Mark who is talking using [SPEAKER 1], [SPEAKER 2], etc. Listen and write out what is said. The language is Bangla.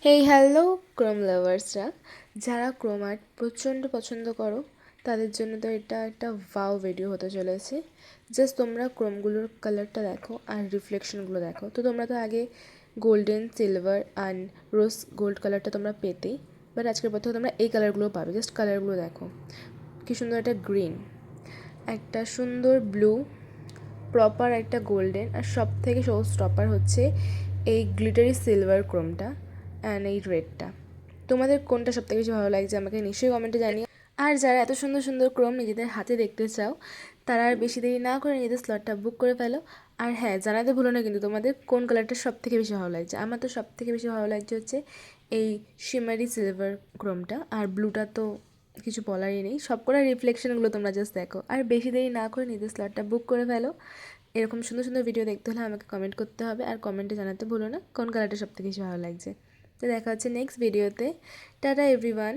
[SPEAKER 1] হেই হ্যালো ক্রোম লাভার্সরা, যারা ক্রোম আর্ট প্রচণ্ড পছন্দ করো তাদের জন্য তো এটা একটা ওয়াও ভিডিও হতে চলেছে। জাস্ট তোমরা ক্রোমগুলোর কালারটা দেখো আর রিফ্লেকশনগুলো দেখো। তো তোমরা তো আগে golden, silver and rose gold কালারটা তোমরা পেতেই, বাট আজকের পর থেকে তোমরা এই কালারগুলো পাবে। জাস্ট কালারগুলো দেখো, কী সুন্দর একটা গ্রিন, একটা সুন্দর ব্লু, প্রপার একটা গোল্ডেন, আর সব থেকে শো স্টপার হচ্ছে এই গ্লিটারি সিলভার ক্রোমটা অ্যান্ড এই রেডটা। তোমাদের কোনটা সবথেকে বেশি ভালো লাগছে আমাকে নিশ্চয়ই কমেন্টে জানিও। আর যারা এত সুন্দর সুন্দর ক্রোম নিজেদের হাতে দেখতে চাও তারা আর বেশি দেরি না করে নিজেদের স্লটটা বুক করে ফেলো। আর হ্যাঁ, জানাতে ভুলো না কিন্তু তোমাদের কোন কালারটা সব থেকে বেশি ভালো লাগছে। আমার তো সব থেকে বেশি ভালো লাগছে হচ্ছে এই শিমারি সিলভার ক্রোমটা, আর ব্লুটা তো কিছু বলারই নেই। সব কটা রিফ্লেকশনগুলো তোমরা জাস্ট দেখো, আর বেশি দেরি না করে নিজেদের স্লটটা বুক করে ফেলো। এরকম সুন্দর সুন্দর ভিডিও দেখতে হলে আমাকে কমেন্ট করতে হবে, আর কমেন্টে জানাতে ভুলো না কোন কালারটা সব থেকে বেশি ভালো লাগছে। তো দেখা হচ্ছে নেক্সট ভিডিওতে। Tata everyone.